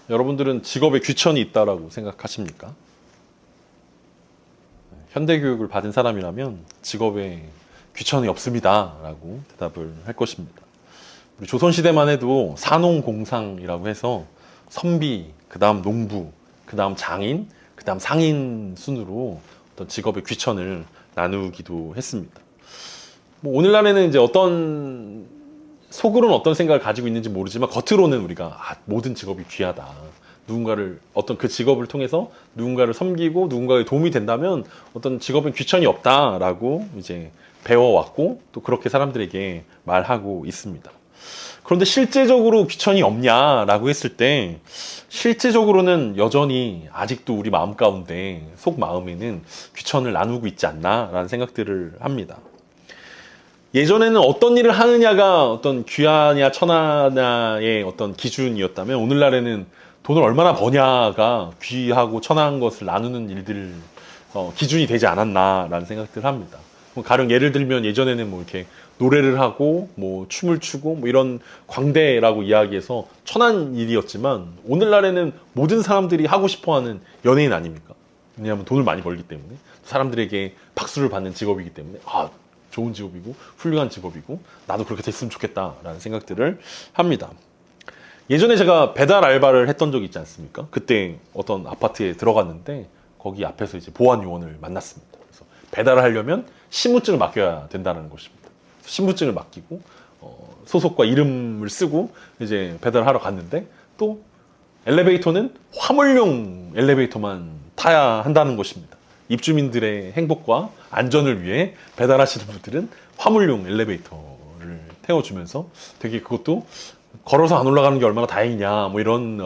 여러분들은 직업에 귀천이 있다라고 생각하십니까? 현대교육을 받은 사람이라면 직업에 귀천이 없습니다 라고 대답을 할 것입니다. 우리 조선시대만 해도 산농공상이라고 해서 선비, 그 다음 농부, 그 다음 장인, 그 다음 상인 순으로 어떤 직업의 귀천을 나누기도 했습니다. 뭐 오늘날에는 이제 속으로는 어떤 생각을 가지고 있는지 모르지만 겉으로는 우리가 모든 직업이 귀하다. 누군가를 어떤 그 직업을 통해서 누군가를 섬기고 누군가에 도움이 된다면 어떤 직업은 귀천이 없다라고 이제 배워왔고 또 그렇게 사람들에게 말하고 있습니다. 그런데 실제적으로 귀천이 없냐라고 했을 때 실제적으로는 여전히 아직도 우리 마음 가운데 속 마음에는 귀천을 나누고 있지 않나라는 생각들을 합니다. 예전에는 어떤 일을 하느냐가 어떤 귀하냐 천하냐의 어떤 기준이었다면 오늘날에는 돈을 얼마나 버냐가 귀하고 천한 것을 나누는 일들 기준이 되지 않았나라는 생각들을 합니다. 가령 예를 들면 예전에는 뭐 이렇게 노래를 하고 뭐 춤을 추고 뭐 이런 광대라고 이야기해서 천한 일이었지만 오늘날에는 모든 사람들이 하고 싶어하는 연예인 아닙니까? 왜냐하면 돈을 많이 벌기 때문에 사람들에게 박수를 받는 직업이기 때문에 좋은 직업이고 훌륭한 직업이고 나도 그렇게 됐으면 좋겠다라는 생각들을 합니다. 예전에 제가 배달 알바를 했던 적이 있지 않습니까? 그때 어떤 아파트에 들어갔는데 거기 앞에서 이제 보안 요원을 만났습니다. 그래서 배달을 하려면 신분증을 맡겨야 된다는 것입니다. 신분증을 맡기고 소속과 이름을 쓰고 이제 배달하러 갔는데 또 엘리베이터는 화물용 엘리베이터만 타야 한다는 것입니다. 입주민들의 행복과 안전을 위해 배달하시는 분들은 화물용 엘리베이터를 태워주면서 되게 그것도 걸어서 안 올라가는 게 얼마나 다행이냐 뭐 이런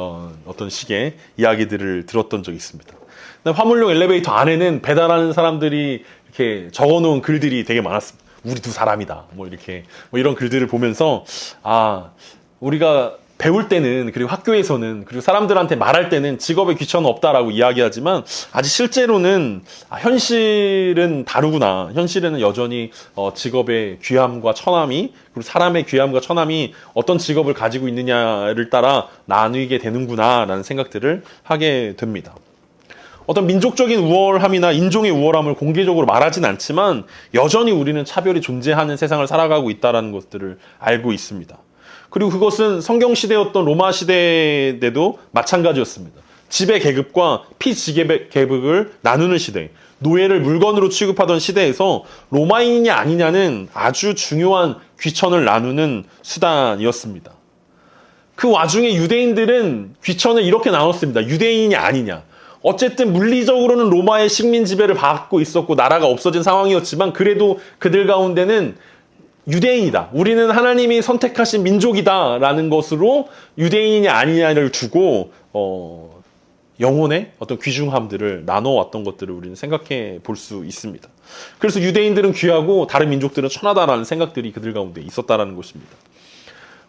어떤 식의 이야기들을 들었던 적이 있습니다. 화물용 엘리베이터 안에는 배달하는 사람들이 이렇게 적어놓은 글들이 되게 많았습니다. 우리 두 사람이다 뭐 이렇게 뭐 이런 글들을 보면서 우리가 배울 때는 그리고 학교에서는 그리고 사람들한테 말할 때는 직업에 귀천은 없다라고 이야기하지만 아직 실제로는 현실은 다르구나. 현실에는 여전히 직업의 귀함과 천함이 그리고 사람의 귀함과 천함이 어떤 직업을 가지고 있느냐를 따라 나뉘게 되는구나라는 생각들을 하게 됩니다. 어떤 민족적인 우월함이나 인종의 우월함을 공개적으로 말하진 않지만 여전히 우리는 차별이 존재하는 세상을 살아가고 있다는 것들을 알고 있습니다. 그리고 그것은 성경시대였던 로마시대에도 마찬가지였습니다. 지배 계급과 피지배 계급을 나누는 시대, 노예를 물건으로 취급하던 시대에서 로마인이냐 아니냐는 아주 중요한 귀천을 나누는 수단이었습니다. 그 와중에 유대인들은 귀천을 이렇게 나눴습니다. 유대인이냐 아니냐. 어쨌든 물리적으로는 로마의 식민 지배를 받고 있었고 나라가 없어진 상황이었지만 그래도 그들 가운데는 유대인이다. 우리는 하나님이 선택하신 민족이다. 라는 것으로 유대인이냐 아니냐를 두고 영혼의 어떤 귀중함들을 나눠왔던 것들을 우리는 생각해 볼 수 있습니다. 그래서 유대인들은 귀하고 다른 민족들은 천하다라는 생각들이 그들 가운데 있었다라는 것입니다.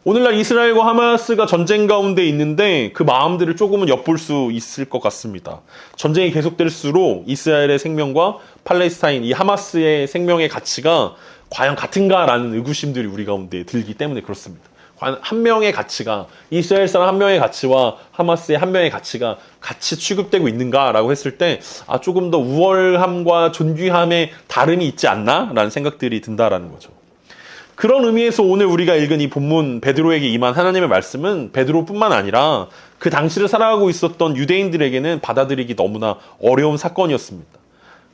오늘날 이스라엘과 하마스가 전쟁 가운데 있는데 그 마음들을 조금은 엿볼 수 있을 것 같습니다. 전쟁이 계속될수록 이스라엘의 생명과 팔레스타인, 이 하마스의 생명의 가치가 과연 같은가라는 의구심들이 우리 가운데 들기 때문에 그렇습니다. 과연 한 명의 가치가 이스라엘 사람 한 명의 가치와 하마스의 한 명의 가치가 같이 취급되고 있는가라고 했을 때 조금 더 우월함과 존귀함의 다름이 있지 않나라는 생각들이 든다라는 거죠. 그런 의미에서 오늘 우리가 읽은 이 본문 베드로에게 임한 하나님의 말씀은 베드로뿐만 아니라 그 당시를 살아가고 있었던 유대인들에게는 받아들이기 너무나 어려운 사건이었습니다.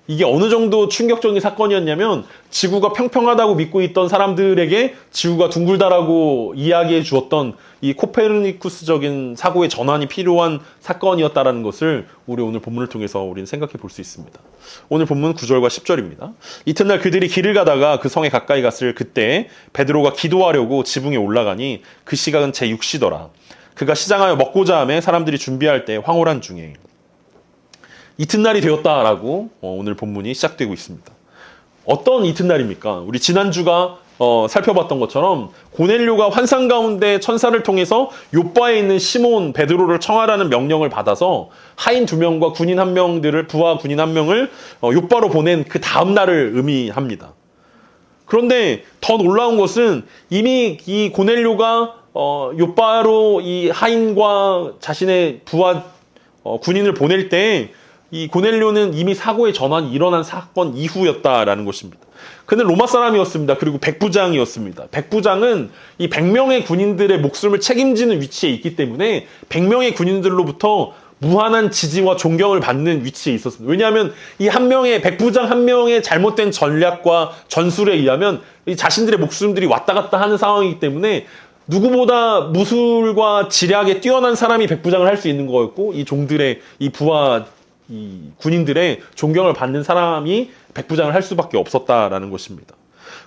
이게 어느 정도 충격적인 사건이었냐면 지구가 평평하다고 믿고 있던 사람들에게 지구가 둥글다라고 이야기해 주었던 이 코페르니쿠스적인 사고의 전환이 필요한 사건이었다는 것을 우리 오늘 본문을 통해서 우리는 생각해 볼 수 있습니다. 오늘 본문 9절과 10절입니다. 이튿날 그들이 길을 가다가 그 성에 가까이 갔을 그때 베드로가 기도하려고 지붕에 올라가니 그 시각은 제6시더라. 그가 시장하여 먹고자 하며 사람들이 준비할 때 황홀한 중에 이튿날이 되었다라고 오늘 본문이 시작되고 있습니다. 어떤 이튿날입니까? 우리 지난주가 살펴봤던 것처럼 고넬료가 환상 가운데 천사를 통해서 요바에 있는 시몬 베드로를 청하라는 명령을 받아서 하인 2명과 군인 1명들을 부하 군인 1명을 요바로 보낸 그 다음 날을 의미합니다. 그런데 더 놀라운 것은 이미 이 고넬료가 요바로 이 하인과 자신의 부하 군인을 보낼 때 이 고넬료는 이미 사고의 전환이 일어난 사건 이후였다라는 것입니다. 그는 로마 사람이었습니다. 그리고 백부장이었습니다. 백부장은 이 100명의 군인들의 목숨을 책임지는 위치에 있기 때문에 100명의 군인들로부터 무한한 지지와 존경을 받는 위치에 있었습니다. 왜냐하면 이 한 명의 백부장 한 명의 잘못된 전략과 전술에 의하면 이 자신들의 목숨들이 왔다 갔다 하는 상황이기 때문에 누구보다 무술과 지략에 뛰어난 사람이 백부장을 할 수 있는 거였고 이 종들의 이 부하 이 군인들의 존경을 받는 사람이 백부장을 할 수밖에 없었다라는 것입니다.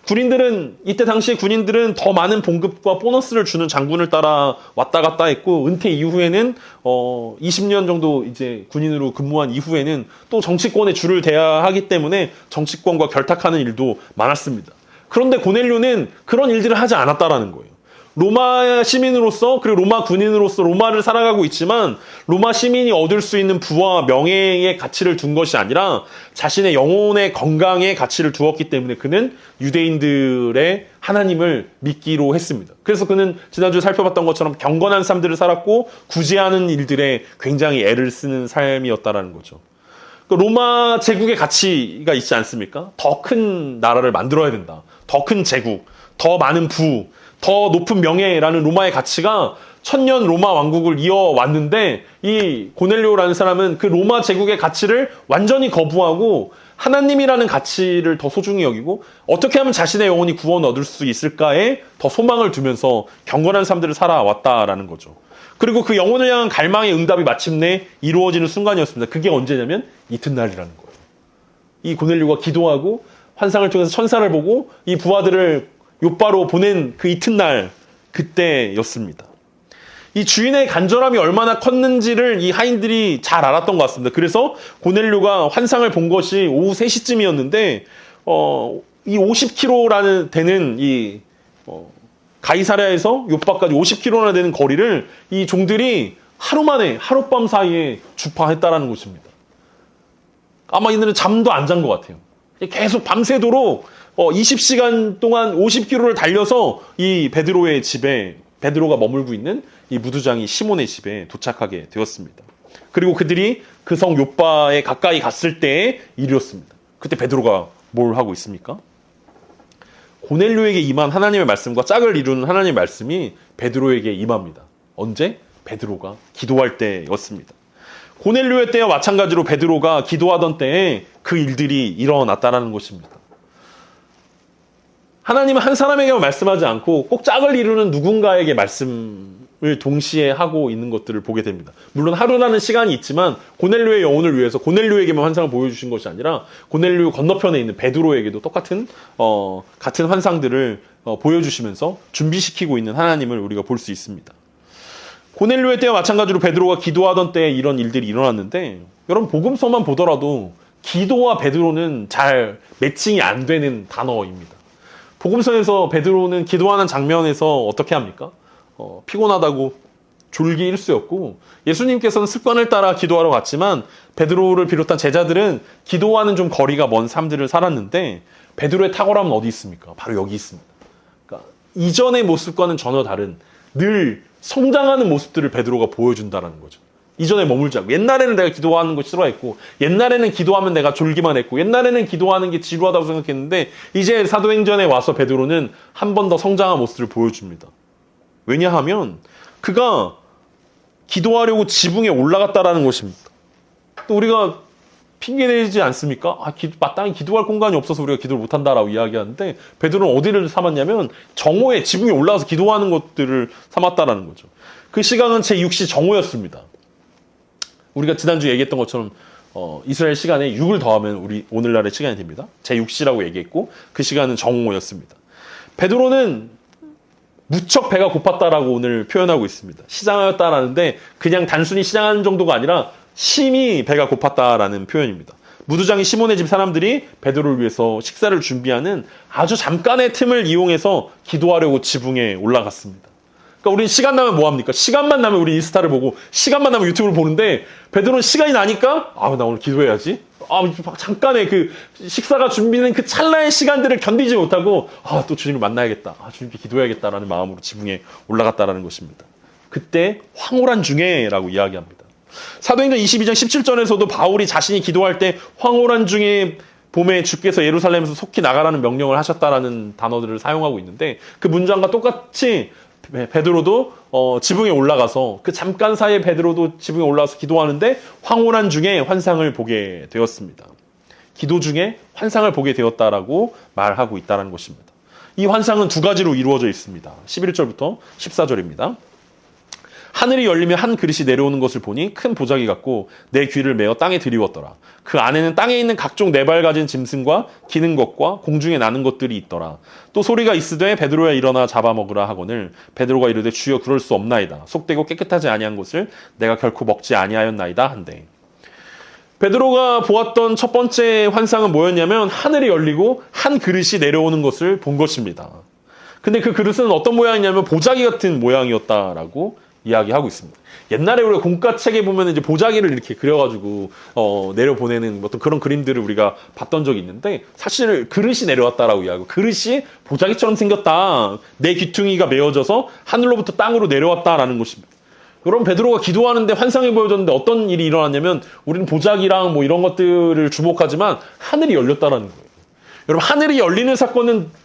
군인들은 이때 당시에 군인들은 더 많은 봉급과 보너스를 주는 장군을 따라 왔다 갔다 했고 은퇴 이후에는 20년 정도 이제 군인으로 근무한 이후에는 또 정치권에 줄을 대야 하기 때문에 정치권과 결탁하는 일도 많았습니다. 그런데 고넬료는 그런 일들을 하지 않았다라는 거예요. 로마 시민으로서 그리고 로마 군인으로서 로마를 살아가고 있지만 로마 시민이 얻을 수 있는 부와 명예의 가치를 둔 것이 아니라 자신의 영혼의 건강의 가치를 두었기 때문에 그는 유대인들의 하나님을 믿기로 했습니다. 그래서 그는 지난주에 살펴봤던 것처럼 경건한 삶들을 살았고 구제하는 일들에 굉장히 애를 쓰는 삶이었다라는 거죠. 로마 제국의 가치가 있지 않습니까? 더 큰 나라를 만들어야 된다. 더 큰 제국, 더 많은 부, 더 높은 명예라는 로마의 가치가 천년 로마 왕국을 이어왔는데 이 고넬료라는 사람은 그 로마 제국의 가치를 완전히 거부하고 하나님이라는 가치를 더 소중히 여기고 어떻게 하면 자신의 영혼이 구원 얻을 수 있을까에 더 소망을 두면서 경건한 삶들을 살아왔다라는 거죠. 그리고 그 영혼을 향한 갈망의 응답이 마침내 이루어지는 순간이었습니다. 그게 언제냐면 이튿날이라는 거예요. 이 고넬료가 기도하고 환상을 통해서 천사를 보고 이 부하들을 요바로 보낸 그 이튿날 그때였습니다. 이 주인의 간절함이 얼마나 컸는지를 이 하인들이 잘 알았던 것 같습니다. 그래서 고넬료가 환상을 본 것이 오후 3시쯤이었는데 이 50km라는 되는 이 가이사랴에서 요바까지 50km나 되는 거리를 이 종들이 하루 만에 하룻밤 사이에 주파했다라는 것입니다. 아마 이들은 잠도 안 잔 것 같아요. 계속 밤새도록 20시간 동안 50km를 달려서 이 베드로의 집에 베드로가 머물고 있는 이 무두장이 시몬의 집에 도착하게 되었습니다. 그리고 그들이 그 성 요바에 가까이 갔을 때의 일이었습니다. 그때 베드로가 뭘 하고 있습니까? 고넬료에게 임한 하나님의 말씀과 짝을 이루는 하나님의 말씀이 베드로에게 임합니다. 언제? 베드로가 기도할 때였습니다. 고넬료의 때와 마찬가지로 베드로가 기도하던 때에 그 일들이 일어났다는 것입니다. 하나님은 한 사람에게만 말씀하지 않고 꼭 짝을 이루는 누군가에게 말씀을 동시에 하고 있는 것들을 보게 됩니다. 물론 하루라는 시간이 있지만 고넬료의 영혼을 위해서 고넬료에게만 환상을 보여주신 것이 아니라 고넬료 건너편에 있는 베드로에게도 똑같은 같은 환상들을 보여주시면서 준비시키고 있는 하나님을 우리가 볼 수 있습니다. 고넬료의 때와 마찬가지로 베드로가 기도하던 때에 이런 일들이 일어났는데 여러분 복음서만 보더라도 기도와 베드로는 잘 매칭이 안 되는 단어입니다. 복음서에서 베드로는 기도하는 장면에서 어떻게 합니까? 피곤하다고 졸기 일쑤였고 예수님께서는 습관을 따라 기도하러 갔지만 베드로를 비롯한 제자들은 기도와는 좀 거리가 먼 삶들을 살았는데 베드로의 탁월함은 어디 있습니까? 바로 여기 있습니다. 그러니까 이전의 모습과는 전혀 다른 늘 성장하는 모습들을 베드로가 보여준다는 거죠. 이전에 머물지 않고 옛날에는 내가 기도하는 거 싫어했고 옛날에는 기도하면 내가 졸기만 했고 옛날에는 기도하는 게 지루하다고 생각했는데 이제 사도행전에 와서 베드로는 한 번 더 성장한 모습을 보여줍니다. 왜냐하면 그가 기도하려고 지붕에 올라갔다라는 것입니다. 또 우리가 핑계대지 않습니까? 마땅히 기도할 공간이 없어서 우리가 기도를 못한다라고 이야기하는데 베드로는 어디를 삼았냐면 정오에 지붕에 올라가서 기도하는 것들을 삼았다라는 거죠. 그 시간은 제6시 정오였습니다. 우리가 지난주에 얘기했던 것처럼 이스라엘 시간에 6을 더하면 우리 오늘날의 시간이 됩니다. 제6시라고 얘기했고 그 시간은 정오였습니다. 베드로는 무척 배가 고팠다라고 오늘 표현하고 있습니다. 시장하였다라는데 그냥 단순히 시장하는 정도가 아니라 심히 배가 고팠다라는 표현입니다. 무두장이 시몬의 집 사람들이 베드로를 위해서 식사를 준비하는 아주 잠깐의 틈을 이용해서 기도하려고 지붕에 올라갔습니다. 그러니까 우리 시간 나면 뭐 합니까? 시간만 나면 우리 인스타를 보고 시간만 나면 유튜브를 보는데 베드로는 시간이 나니까 나 오늘 기도해야지. 잠깐의 그 식사가 준비된 그 찰나의 시간들을 견디지 못하고 또 주님을 만나야겠다. 주님께 기도해야겠다라는 마음으로 지붕에 올라갔다라는 것입니다. 그때 황홀한 중에라고 이야기합니다. 사도행전 22장 17절에서도 바울이 자신이 기도할 때 황홀한 중에 봄에 주께서 예루살렘에서 속히 나가라는 명령을 하셨다라는 단어들을 사용하고 있는데 그 문장과 똑같이 베드로도 지붕에 올라가서 그 잠깐 사이에 베드로도 지붕에 올라가서 기도하는데 황홀한 중에 환상을 보게 되었습니다. 기도 중에 환상을 보게 되었다라고 말하고 있다는 것입니다. 이 환상은 두 가지로 이루어져 있습니다. 11절부터 14절입니다. 하늘이 열리며 한 그릇이 내려오는 것을 보니 큰 보자기 같고 내 귀를 메어 땅에 들이웠더라. 그 안에는 땅에 있는 각종 네 발 가진 짐승과 기는 것과 공중에 나는 것들이 있더라. 또 소리가 있으되 베드로야 일어나 잡아먹으라 하거늘 베드로가 이르되 주여 그럴 수 없나이다. 속되고 깨끗하지 아니한 것을 내가 결코 먹지 아니하였나이다 한대. 베드로가 보았던 첫 번째 환상은 뭐였냐면 하늘이 열리고 한 그릇이 내려오는 것을 본 것입니다. 근데 그 그릇은 어떤 모양이냐면 보자기 같은 모양이었다라고 이야기하고 있습니다. 옛날에 우리가 공과책에 보면 이제 보자기를 이렇게 그려가지고 내려보내는 어떤 그런 그림들을 우리가 봤던 적이 있는데 사실 그릇이 내려왔다라고 이야기하고 그릇이 보자기처럼 생겼다. 내 귀퉁이가 메어져서 하늘로부터 땅으로 내려왔다라는 것입니다. 그럼 베드로가 기도하는데 환상이 보여졌는데 어떤 일이 일어났냐면 우리는 보자기랑 뭐 이런 것들을 주목하지만 하늘이 열렸다라는 거예요. 여러분 하늘이 열리는 사건은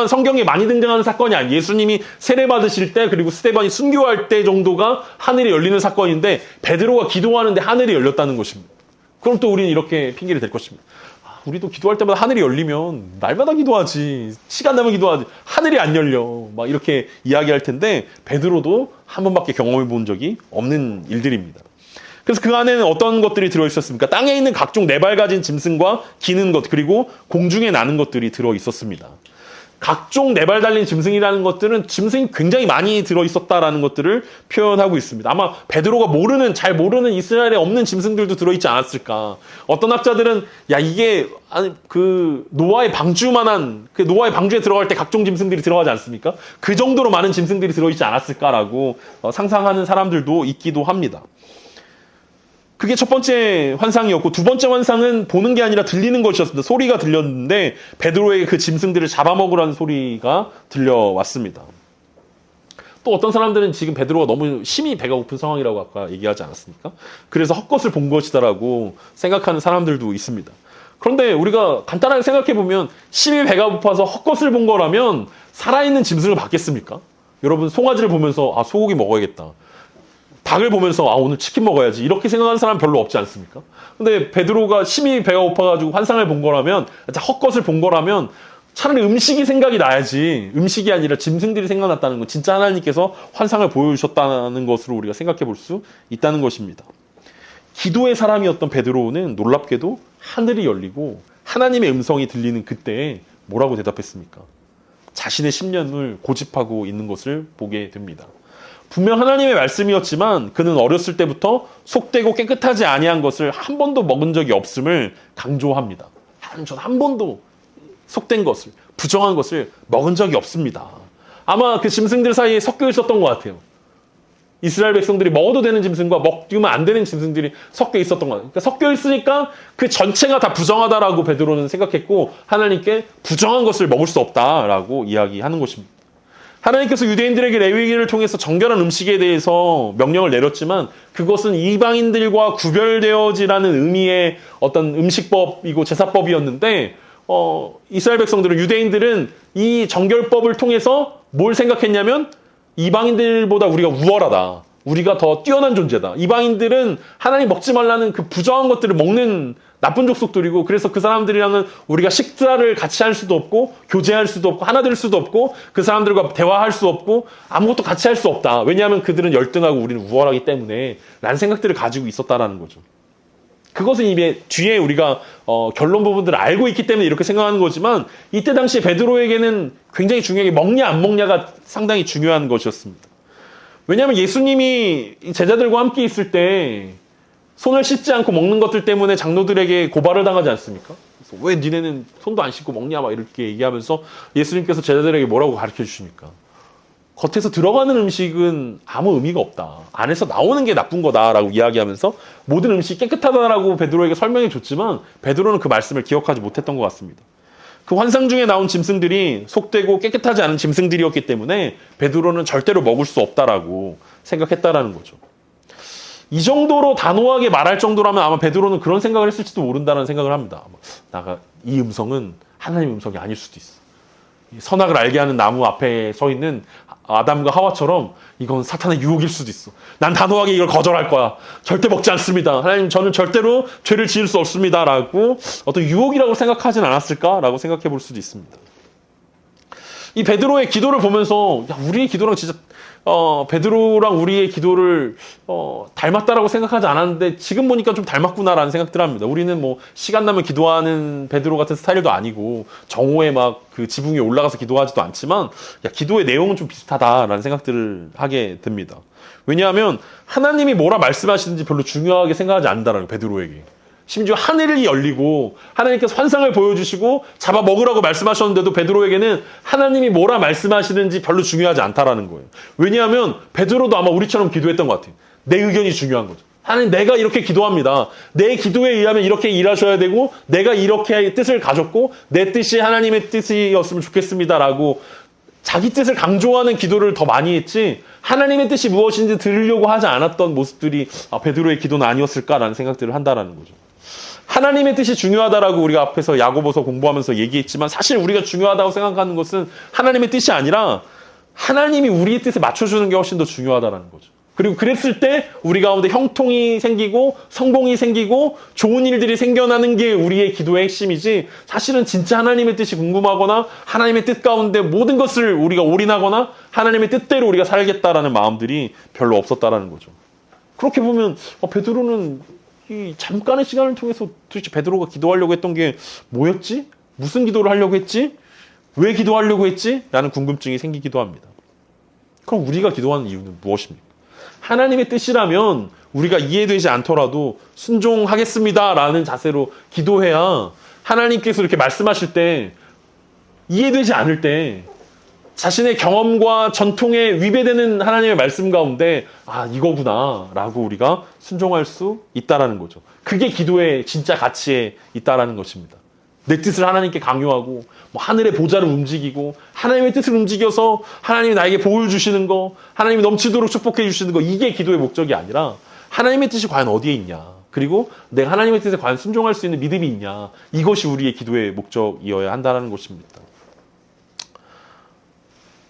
성경에 많이 등장하는 사건이 아니에요. 예수님이 세례 받으실 때 그리고 스데반이 순교할 때 정도가 하늘이 열리는 사건인데 베드로가 기도하는데 하늘이 열렸다는 것입니다. 그럼 또 우리는 이렇게 핑계를 댈 것입니다. 우리도 기도할 때마다 하늘이 열리면 날마다 기도하지. 시간 나면 기도하지. 하늘이 안 열려. 막 이렇게 이야기할 텐데 베드로도 한 번밖에 경험해 본 적이 없는 일들입니다. 그래서 그 안에는 어떤 것들이 들어있었습니까? 땅에 있는 각종 네 발 가진 짐승과 기는 것 그리고 공중에 나는 것들이 들어있었습니다. 각종 네 발 달린 짐승이라는 것들은 짐승이 굉장히 많이 들어있었다라는 것들을 표현하고 있습니다. 아마 베드로가 잘 모르는 이스라엘에 없는 짐승들도 들어있지 않았을까. 어떤 학자들은 이게 그 노아의 방주만한 그 노아의 방주에 들어갈 때 각종 짐승들이 들어가지 않습니까? 그 정도로 많은 짐승들이 들어있지 않았을까라고 상상하는 사람들도 있기도 합니다. 그게 첫 번째 환상이었고 두 번째 환상은 보는 게 아니라 들리는 것이었습니다. 소리가 들렸는데 베드로에게 그 짐승들을 잡아먹으라는 소리가 들려왔습니다. 또 어떤 사람들은 지금 베드로가 너무 심히 배가 고픈 상황이라고 아까 얘기하지 않았습니까? 그래서 헛것을 본 것이다라고 생각하는 사람들도 있습니다. 그런데 우리가 간단하게 생각해보면 심히 배가 고파서 헛것을 본 거라면 살아있는 짐승을 받겠습니까? 여러분 송아지를 보면서 소고기 먹어야겠다. 닭을 보면서 오늘 치킨 먹어야지 이렇게 생각하는 사람 별로 없지 않습니까? 근데 베드로가 심히 배가 고파가지고 환상을 본 거라면 헛것을 본 거라면 차라리 음식이 생각이 나야지 음식이 아니라 짐승들이 생각났다는 건 진짜 하나님께서 환상을 보여주셨다는 것으로 우리가 생각해 볼 수 있다는 것입니다. 기도의 사람이었던 베드로는 놀랍게도 하늘이 열리고 하나님의 음성이 들리는 그때에 뭐라고 대답했습니까? 자신의 신념을 고집하고 있는 것을 보게 됩니다. 분명 하나님의 말씀이었지만 그는 어렸을 때부터 속되고 깨끗하지 아니한 것을 한 번도 먹은 적이 없음을 강조합니다. 전 한 번도 속된 것을, 부정한 것을 먹은 적이 없습니다. 아마 그 짐승들 사이에 섞여 있었던 것 같아요. 이스라엘 백성들이 먹어도 되는 짐승과 먹으면 안 되는 짐승들이 섞여 있었던 것 같아요. 그러니까 섞여 있으니까 그 전체가 다 부정하다라고 베드로는 생각했고 하나님께 부정한 것을 먹을 수 없다라고 이야기하는 것입니다. 하나님께서 유대인들에게 레위기를 통해서 정결한 음식에 대해서 명령을 내렸지만 그것은 이방인들과 구별되어지라는 의미의 어떤 음식법이고 제사법이었는데 이스라엘 백성들은 유대인들은 이 정결법을 통해서 뭘 생각했냐면 이방인들보다 우리가 우월하다. 우리가 더 뛰어난 존재다. 이방인들은 하나님 먹지 말라는 그 부정한 것들을 먹는 나쁜 족속들이고 그래서 그 사람들이랑은 우리가 식사를 같이 할 수도 없고 교제할 수도 없고 하나 될 수도 없고 그 사람들과 대화할 수 없고 아무것도 같이 할 수 없다. 왜냐하면 그들은 열등하고 우리는 우월하기 때문에 라는 생각들을 가지고 있었다라는 거죠. 그것은 이미 뒤에 우리가 결론 부분들을 알고 있기 때문에 이렇게 생각하는 거지만 이때 당시에 베드로에게는 굉장히 중요한 게 먹냐 안 먹냐가 상당히 중요한 것이었습니다. 왜냐하면 예수님이 제자들과 함께 있을 때 손을 씻지 않고 먹는 것들 때문에 장로들에게 고발을 당하지 않습니까? 그래서 왜 니네는 손도 안 씻고 먹냐 막 이렇게 얘기하면서 예수님께서 제자들에게 뭐라고 가르쳐 주십니까? 겉에서 들어가는 음식은 아무 의미가 없다. 안에서 나오는 게 나쁜 거다라고 이야기하면서 모든 음식이 깨끗하다라고 베드로에게 설명해 줬지만 베드로는 그 말씀을 기억하지 못했던 것 같습니다. 그 환상 중에 나온 짐승들이 속되고 깨끗하지 않은 짐승들이었기 때문에 베드로는 절대로 먹을 수 없다라고 생각했다라는 거죠. 이 정도로 단호하게 말할 정도라면 아마 베드로는 그런 생각을 했을지도 모른다는 생각을 합니다. 이 음성은 하나님의 음성이 아닐 수도 있어. 선악을 알게 하는 나무 앞에 서 있는 아담과 하와처럼 이건 사탄의 유혹일 수도 있어. 난 단호하게 이걸 거절할 거야. 절대 먹지 않습니다. 하나님, 저는 절대로 죄를 지을 수 없습니다. 라고 어떤 유혹이라고 생각하진 않았을까라고 생각해 볼 수도 있습니다. 이 베드로의 기도를 보면서 우리의 기도랑 진짜 베드로랑 우리의 기도를 닮았다라고 생각하지 않았는데 지금 보니까 좀 닮았구나라는 생각들을 합니다. 우리는 뭐 시간 나면 기도하는 베드로 같은 스타일도 아니고 정오에 막 그 지붕 위에 올라가서 기도하지도 않지만 기도의 내용은 좀 비슷하다라는 생각들을 하게 됩니다. 왜냐하면 하나님이 뭐라 말씀하시는지 별로 중요하게 생각하지 않는다라는 거예요, 베드로에게. 심지어 하늘이 열리고 하나님께서 환상을 보여주시고 잡아 먹으라고 말씀하셨는데도 베드로에게는 하나님이 뭐라 말씀하시는지 별로 중요하지 않다라는 거예요. 왜냐하면 베드로도 아마 우리처럼 기도했던 것 같아요. 내 의견이 중요한 거죠. 하나님, 내가 이렇게 기도합니다. 내 기도에 의하면 이렇게 일하셔야 되고 내가 이렇게 뜻을 가졌고 내 뜻이 하나님의 뜻이었으면 좋겠습니다라고 자기 뜻을 강조하는 기도를 더 많이 했지 하나님의 뜻이 무엇인지 들으려고 하지 않았던 모습들이 베드로의 기도는 아니었을까라는 생각들을 한다라는 거죠. 하나님의 뜻이 중요하다라고 우리가 앞에서 야고보서 공부하면서 얘기했지만 사실 우리가 중요하다고 생각하는 것은 하나님의 뜻이 아니라 하나님이 우리의 뜻에 맞춰주는 게 훨씬 더 중요하다라는 거죠. 그리고 그랬을 때 우리 가운데 형통이 생기고 성공이 생기고 좋은 일들이 생겨나는 게 우리의 기도의 핵심이지 사실은 진짜 하나님의 뜻이 궁금하거나 하나님의 뜻 가운데 모든 것을 우리가 올인하거나 하나님의 뜻대로 우리가 살겠다라는 마음들이 별로 없었다라는 거죠. 그렇게 보면 베드로는 이 잠깐의 시간을 통해서 도대체 베드로가 기도하려고 했던 게 뭐였지? 무슨 기도를 하려고 했지? 왜 기도하려고 했지? 라는 궁금증이 생기기도 합니다. 그럼 우리가 기도하는 이유는 무엇입니까? 하나님의 뜻이라면 우리가 이해되지 않더라도 순종하겠습니다라는 자세로 기도해야 하나님께서 이렇게 말씀하실 때 이해되지 않을 때 자신의 경험과 전통에 위배되는 하나님의 말씀 가운데 이거구나 라고 우리가 순종할 수 있다라는 거죠. 그게 기도의 진짜 가치에 있다라는 것입니다. 내 뜻을 하나님께 강요하고 하늘의 보좌를 움직이고 하나님의 뜻을 움직여서 하나님이 나에게 복을 주시는 거, 하나님이 넘치도록 축복해 주시는 거, 이게 기도의 목적이 아니라 하나님의 뜻이 과연 어디에 있냐, 그리고 내가 하나님의 뜻에 과연 순종할 수 있는 믿음이 있냐, 이것이 우리의 기도의 목적이어야 한다는 것입니다.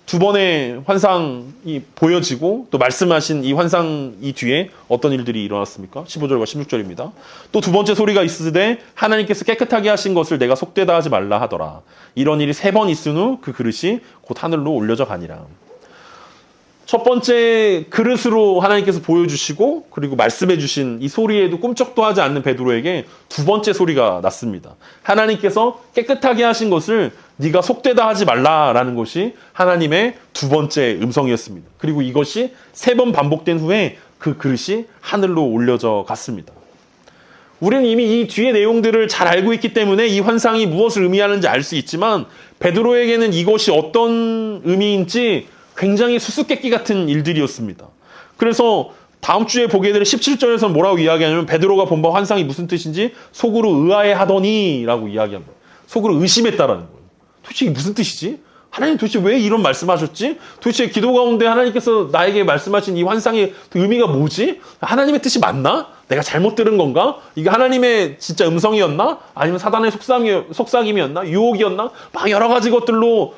두 번의 환상이 보여지고 또 말씀하신 이 환상 이 뒤에 어떤 일들이 일어났습니까? 15절과 16절입니다. 또 두 번째 소리가 있으되 하나님께서 깨끗하게 하신 것을 내가 속되다 하지 말라 하더라. 이런 일이 3번 있은 후 그 그릇이 곧 하늘로 올려져 가니라. 첫 번째 그릇으로 하나님께서 보여주시고 그리고 말씀해 주신 이 소리에도 꿈쩍도 하지 않는 베드로에게 두 번째 소리가 났습니다. 하나님께서 깨끗하게 하신 것을 네가 속되다 하지 말라라는 것이 하나님의 두 번째 음성이었습니다. 그리고 이것이 3번 반복된 후에 그 그릇이 하늘로 올려져 갔습니다. 우리는 이미 이 뒤의 내용들을 잘 알고 있기 때문에 이 환상이 무엇을 의미하는지 알 수 있지만 베드로에게는 이것이 어떤 의미인지 굉장히 수수께끼 같은 일들이었습니다. 그래서 다음 주에 보게 될 17절에서 뭐라고 이야기하냐면 베드로가 본 바 환상이 무슨 뜻인지 속으로 의아해하더니 라고 이야기합니다. 속으로 의심했다라는 거예요. 도대체 이게 무슨 뜻이지? 하나님 도대체 왜 이런 말씀하셨지? 도대체 기도 가운데 하나님께서 나에게 말씀하신 이 환상의 의미가 뭐지? 하나님의 뜻이 맞나? 내가 잘못 들은 건가? 이게 하나님의 진짜 음성이었나? 아니면 사단의 속삭임이었나? 유혹이었나? 막 여러 가지 것들로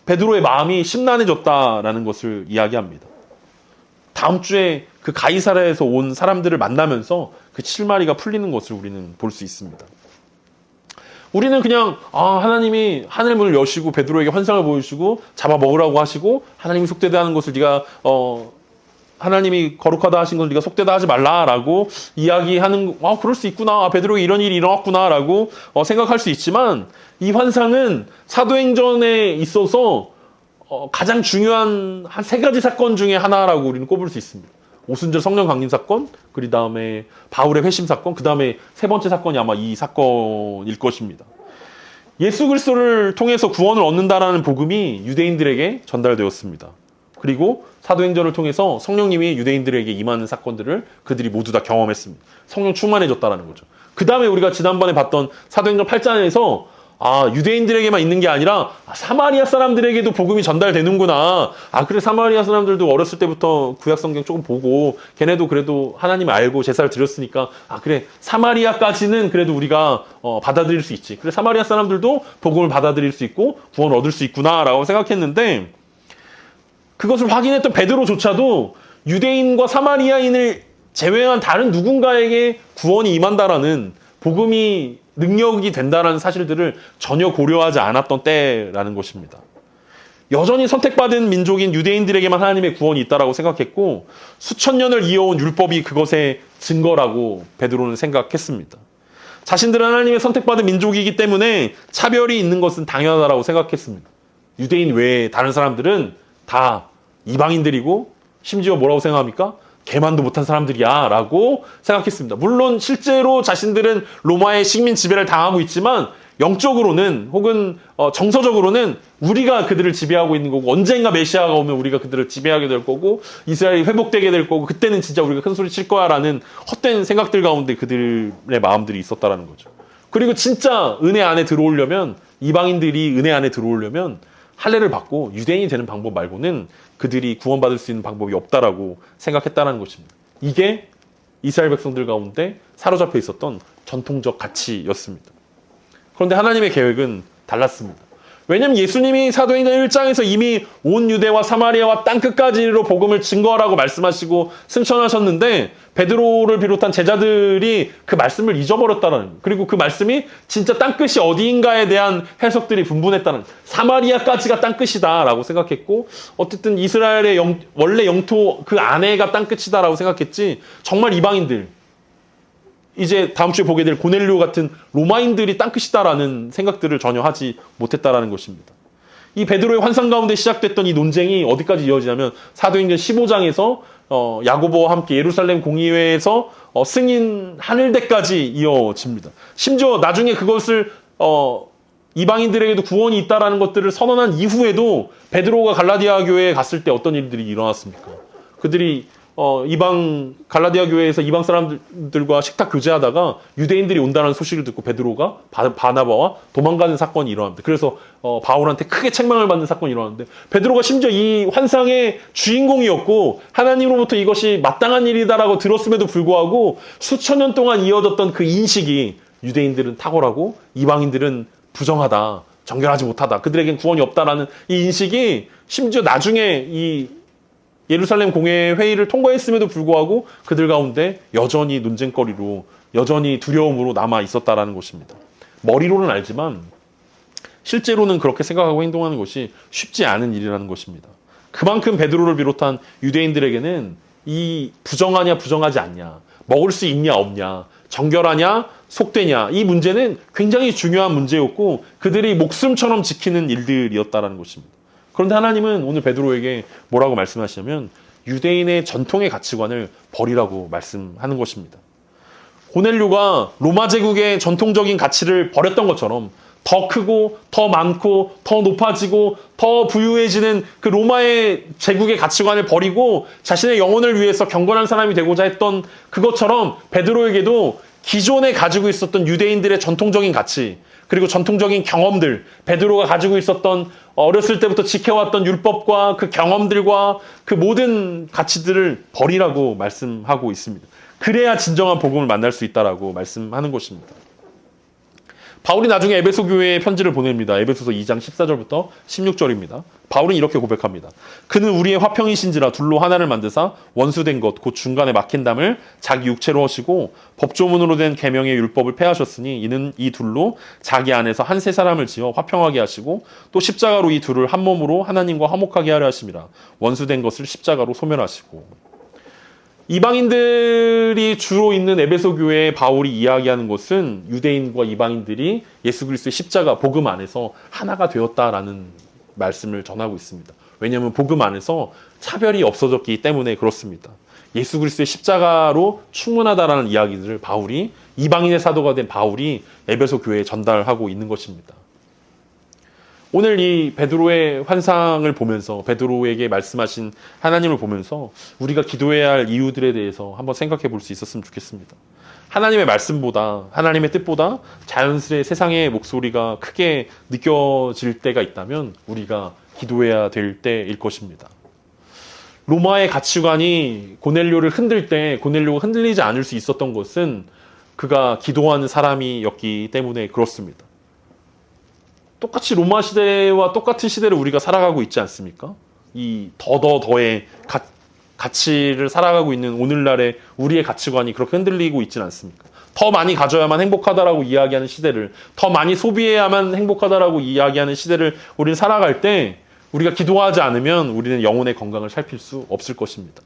베드로의 마음이 심란해졌다라는 것을 이야기합니다. 다음 주에 그 가이사랴에서 온 사람들을 만나면서 그 실마리가 풀리는 것을 우리는 볼 수 있습니다. 우리는 그냥 하나님이 하늘 문을 여시고 베드로에게 환상을 보여주시고 잡아 먹으라고 하시고 하나님이 속되다 하는 것을 네가 하나님이 거룩하다 하신 것을 네가 속되다 하지 말라라고 이야기하는 그럴 수 있구나. 베드로에게 이런 일이 일어났구나라고 생각할 수 있지만 이 환상은 사도행전에 있어서 가장 중요한 한 3가지 사건 중에 하나라고 우리는 꼽을 수 있습니다. 오순절 성령 강림 사건, 그 다음에 바울의 회심 사건, 그 다음에 3번째 사건이 아마 이 사건일 것입니다. 예수 그리스도를 통해서 구원을 얻는다라는 복음이 유대인들에게 전달되었습니다. 그리고 사도행전을 통해서 성령님이 유대인들에게 임하는 사건들을 그들이 모두 다 경험했습니다. 성령 충만해졌다라는 거죠. 그 다음에 우리가 지난번에 봤던 사도행전 8장에서 유대인들에게만 있는 게 아니라 사마리아 사람들에게도 복음이 전달되는구나. 그래 사마리아 사람들도 어렸을 때부터 구약성경 조금 보고 걔네도 그래도 하나님 알고 제사를 드렸으니까 그래 사마리아까지는 그래도 우리가 받아들일 수 있지. 그래 사마리아 사람들도 복음을 받아들일 수 있고 구원을 얻을 수 있구나라고 생각했는데 그것을 확인했던 베드로조차도 유대인과 사마리아인을 제외한 다른 누군가에게 구원이 임한다라는 복음이 능력이 된다라는 사실들을 전혀 고려하지 않았던 때라는 것입니다. 여전히 선택받은 민족인 유대인들에게만 하나님의 구원이 있다라고 생각했고 수천 년을 이어온 율법이 그것의 증거라고 베드로는 생각했습니다. 자신들은 하나님의 선택받은 민족이기 때문에 차별이 있는 것은 당연하다고 생각했습니다. 유대인 외에 다른 사람들은 다 이방인들이고 심지어 뭐라고 생각합니까? 개만도 못한 사람들이야 라고 생각했습니다. 물론 실제로 자신들은 로마의 식민 지배를 당하고 있지만 영적으로는 혹은 정서적으로는 우리가 그들을 지배하고 있는 거고 언젠가 메시아가 오면 우리가 그들을 지배하게 될 거고 이스라엘이 회복되게 될 거고 그때는 진짜 우리가 큰 소리 칠 거야 라는 헛된 생각들 가운데 그들의 마음들이 있었다라는 거죠. 그리고 진짜 은혜 안에 들어오려면 이방인들이 은혜 안에 들어오려면 할례를 받고 유대인이 되는 방법 말고는 그들이 구원받을 수 있는 방법이 없다라고 생각했다는 것입니다. 이게 이스라엘 백성들 가운데 사로잡혀 있었던 전통적 가치였습니다. 그런데 하나님의 계획은 달랐습니다. 왜냐하면 예수님이 사도행전 1장에서 이미 온 유대와 사마리아와 땅끝까지로 복음을 증거하라고 말씀하시고 승천하셨는데 베드로를 비롯한 제자들이 그 말씀을 잊어버렸다는 거예요. 그리고 그 말씀이 진짜 땅끝이 어디인가에 대한 해석들이 분분했다는 거예요. 사마리아까지가 땅끝이다라고 생각했고 어쨌든 이스라엘의 원래 영토 그 안에가 땅끝이다라고 생각했지 정말 이방인들 이제 다음 주에 보게 될 고넬료 같은 로마인들이 땅끝이다라는 생각들을 전혀 하지 못했다라는 것입니다. 이 베드로의 환상 가운데 시작됐던 이 논쟁이 어디까지 이어지냐면 사도행전 15장에서 야고보와 함께 예루살렘 공의회에서 승인 하늘대까지 이어집니다. 심지어 나중에 그것을 이방인들에게도 구원이 있다라는 것들을 선언한 이후에도 베드로가 갈라디아 교회에 갔을 때 어떤 일들이 일어났습니까? 그들이 이방 갈라디아 교회에서 이방 사람들과 식탁 교제하다가 유대인들이 온다는 소식을 듣고 베드로가 바나바와 도망가는 사건이 일어납니다. 그래서 바울한테 크게 책망을 받는 사건이 일어났는데 베드로가 심지어 이 환상의 주인공이었고 하나님으로부터 이것이 마땅한 일이다라고 들었음에도 불구하고 수천 년 동안 이어졌던 그 인식이 유대인들은 탁월하고 이방인들은 부정하다, 정결하지 못하다, 그들에겐 구원이 없다라는 이 인식이 심지어 나중에 이 예루살렘 공회 회의를 통과했음에도 불구하고 그들 가운데 여전히 논쟁거리로 여전히 두려움으로 남아 있었다라는 것입니다. 머리로는 알지만 실제로는 그렇게 생각하고 행동하는 것이 쉽지 않은 일이라는 것입니다. 그만큼 베드로를 비롯한 유대인들에게는 이 부정하냐 부정하지 않냐, 먹을 수 있냐 없냐, 정결하냐 속되냐 이 문제는 굉장히 중요한 문제였고 그들이 목숨처럼 지키는 일들이었다라는 것입니다. 그런데 하나님은 오늘 베드로에게 뭐라고 말씀하시냐면 유대인의 전통의 가치관을 버리라고 말씀하는 것입니다. 고넬료가 로마 제국의 전통적인 가치를 버렸던 것처럼 더 크고 더 많고 더 높아지고 더 부유해지는 그 로마의 제국의 가치관을 버리고 자신의 영혼을 위해서 경건한 사람이 되고자 했던 그것처럼 베드로에게도 기존에 가지고 있었던 유대인들의 전통적인 가치 그리고 전통적인 경험들, 베드로가 가지고 있었던 어렸을 때부터 지켜왔던 율법과 그 경험들과 그 모든 가치들을 버리라고 말씀하고 있습니다. 그래야 진정한 복음을 만날 수 있다라고 말씀하는 것입니다. 바울이 나중에 에베소 교회에 편지를 보냅니다. 에베소서 2장 14절부터 16절입니다. 바울은 이렇게 고백합니다. 그는 우리의 화평이신지라 둘로 하나를 만드사 원수된 것 곧 중간에 막힌 담을 자기 육체로 하시고 법조문으로 된 계명의 율법을 폐하셨으니 이는 이 둘로 자기 안에서 한 세 사람을 지어 화평하게 하시고 또 십자가로 이 둘을 한 몸으로 하나님과 화목하게 하려 하심이라. 원수된 것을 십자가로 소멸하시고. 이방인들이 주로 있는 에베소 교회에 바울이 이야기하는 것은 유대인과 이방인들이 예수 그리스도의 십자가 복음 안에서 하나가 되었다라는 말씀을 전하고 있습니다. 왜냐하면 복음 안에서 차별이 없어졌기 때문에 그렇습니다. 예수 그리스도의 십자가로 충분하다라는 이야기들을 바울이 이방인의 사도가 된 바울이 에베소 교회에 전달하고 있는 것입니다. 오늘 이 베드로의 환상을 보면서 베드로에게 말씀하신 하나님을 보면서 우리가 기도해야 할 이유들에 대해서 한번 생각해 볼 수 있었으면 좋겠습니다. 하나님의 말씀보다 하나님의 뜻보다 자연스레 세상의 목소리가 크게 느껴질 때가 있다면 우리가 기도해야 될 때일 것입니다. 로마의 가치관이 고넬료를 흔들 때 고넬료가 흔들리지 않을 수 있었던 것은 그가 기도하는 사람이었기 때문에 그렇습니다. 똑같이 로마 시대와 똑같은 시대를 우리가 살아가고 있지 않습니까? 이 더의 가치를 살아가고 있는 오늘날의 우리의 가치관이 그렇게 흔들리고 있지는 않습니까? 더 많이 가져야만 행복하다라고 이야기하는 시대를, 더 많이 소비해야만 행복하다라고 이야기하는 시대를 우리는 살아갈 때 우리가 기도하지 않으면 우리는 영혼의 건강을 살필 수 없을 것입니다.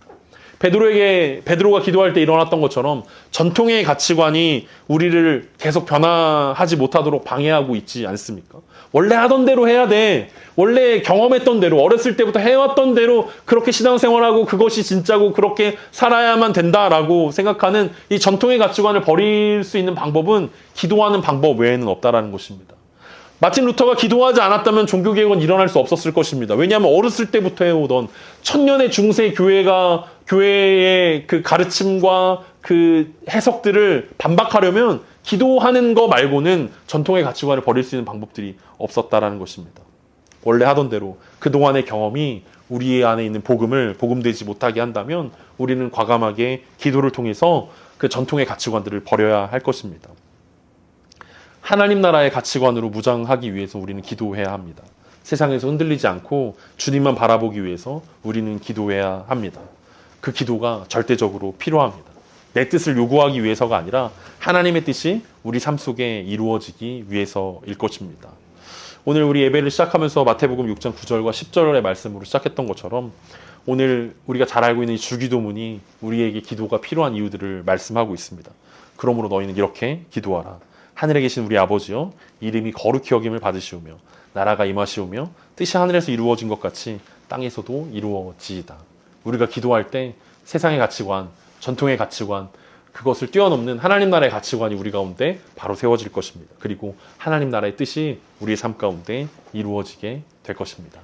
베드로가 기도할 때 일어났던 것처럼 전통의 가치관이 우리를 계속 변화하지 못하도록 방해하고 있지 않습니까? 원래 하던 대로 해야 돼. 원래 경험했던 대로, 어렸을 때부터 해왔던 대로 그렇게 신앙생활하고 그것이 진짜고 그렇게 살아야만 된다라고 생각하는 이 전통의 가치관을 버릴 수 있는 방법은 기도하는 방법 외에는 없다라는 것입니다. 마틴 루터가 기도하지 않았다면 종교개혁은 일어날 수 없었을 것입니다. 왜냐하면 어렸을 때부터 해오던 천년의 중세 교회의 그 가르침과 그 해석들을 반박하려면 기도하는 거 말고는 전통의 가치관을 버릴 수 있는 방법들이 없었다라는 것입니다. 원래 하던 대로 그동안의 경험이 우리 안에 있는 복음을 복음되지 못하게 한다면 우리는 과감하게 기도를 통해서 그 전통의 가치관들을 버려야 할 것입니다. 하나님 나라의 가치관으로 무장하기 위해서 우리는 기도해야 합니다. 세상에서 흔들리지 않고 주님만 바라보기 위해서 우리는 기도해야 합니다. 그 기도가 절대적으로 필요합니다. 내 뜻을 요구하기 위해서가 아니라 하나님의 뜻이 우리 삶 속에 이루어지기 위해서일 것입니다. 오늘 우리 예배를 시작하면서 마태복음 6장 9절과 10절의 말씀으로 시작했던 것처럼 오늘 우리가 잘 알고 있는 이 주기도문이 우리에게 기도가 필요한 이유들을 말씀하고 있습니다. 그러므로 너희는 이렇게 기도하라. 하늘에 계신 우리 아버지여, 이름이 거룩히 여김을 받으시오며 나라가 임하시오며 뜻이 하늘에서 이루어진 것 같이 땅에서도 이루어지이다. 우리가 기도할 때 세상의 가치관, 전통의 가치관, 그것을 뛰어넘는 하나님 나라의 가치관이 우리 가운데 바로 세워질 것입니다. 그리고 하나님 나라의 뜻이 우리의 삶 가운데 이루어지게 될 것입니다.